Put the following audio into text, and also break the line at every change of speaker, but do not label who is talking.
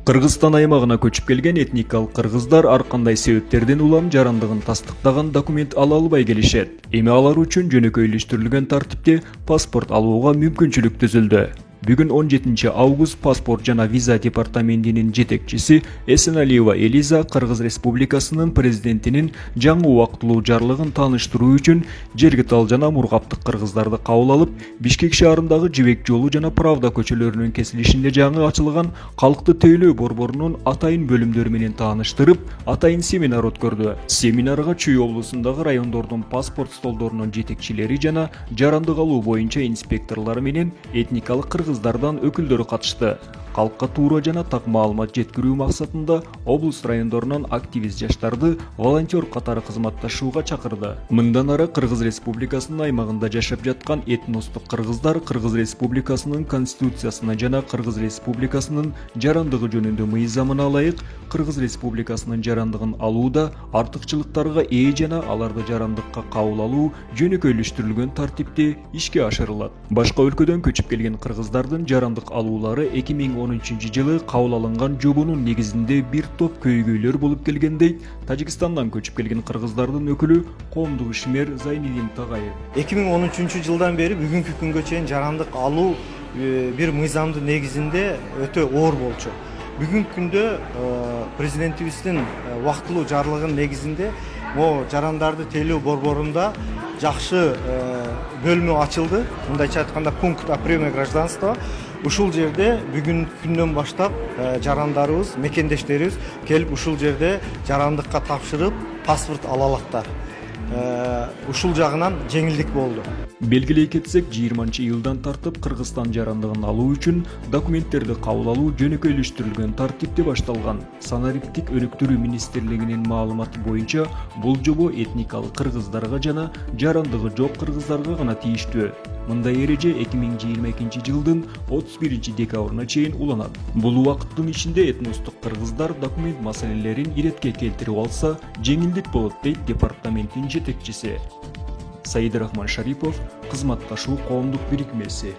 Кыргызстан аймагына көчүп келген этникалык кыргыздар ар кандай себептерден улам жарандыгын тастыктаган документ ала албай келишет. Эми алар үчүн жөнөкөйлөштүрүлгөн тартипте паспорт алууга мүмкүнчүлүк түзүлдү. Бүгүн 17 август паспорт жана виза департаментинин жетекчиси Эсеналиева Элиза Кыргыз Республикасынын президентинин жаңы убактылуу жарлыгын тааныштыруу үчүн Жергитал жана Мургаптык кыргыздарды кабыл алып, Бишкек шаарындагы Жибек жолу жана Правда көчөлөрүнүн кесилишинде жаңы ачылган калкты тейлөө борборунун атайын бөлүмдөрү менен тааныштырып, атайын семинар өткөрдү. Семинарга Чүй облусундагы райондордун паспорт столдорунун жетекчилери жана жарандык алуу боюнча инспекторлору менен этникалык кыргыздардан өкүлдөрү катышты. Калкка туура жана так маалымат жеткирүү максатында облус райондорунан активист жаштарды волонтер катары кызматташууга чакырды. Мындан ары Кыргыз Республикасынын аймагында жашап жаткан этностук кыргыздар Кыргыз Республикасынын конституциясына жана Кыргыз Республикасынын жарандыгы жөнүндө мыйзамына ылайык Кыргыз Республикасынын жарандыгын алууда артыкчылыктарга ээ жана аларды жарандыкка кабыл алуу жөнөкөйлөштүрүлгөн тартипте ишке ашырылат. Башка өлкөдөн көчүп келген кыргыздардын жарандык алуулары 2013-жылы кабыл алынган жобонун негизинде бир топ көйгөйлөр болуп келген дейт Тажикстандан көчүп келген кыргыздардын өкүлү Коомдук ишмер Зайнидин Тагаев.
2013-жылдан бери бүгүнкү күнгө чейин жарандык алуу бир мыйзамдын негизинде өтө оор болчу. Бүгүнкү күндө президентибиздин убактылуу жарлыгынын негизинде могу жарандарды тейлөө борборунда жакшы бөлмө ачылды. Мындайча айтканда пункт о приеме гражданства. Ушул жерде бүгүнкү күндөн баштап жарандарыбыз, мекендештерибиз келип ушул жерде жарандыкка тапшырып паспорт ала алаттар. Ушул жагынан жеңилдик болду.
Белгилей кетсек, 20-июлдан тартып Кыргызстан жарандыгын алуу үчүн документтерди кабыл алуу жөнөкөйлөштүрүлгөн тартипте башталган. Санариптик өнүктүрүү министрлигинин маалыматы боюнча бул жобо этникалык кыргыздарга жана жарандыгы жок кыргыздарга гана тийиштүү. Мындай эреже 2022-жылдын 31 декабрына чейин уланат. Бул убакыттын ичинде этностук кыргыздар документ маселелерин иретке келтирип алса, жеңилдик болот дейт департаменттин жетекчиси. Саид Рахман Шарипов, кызматташуу коомдук бирикмеси.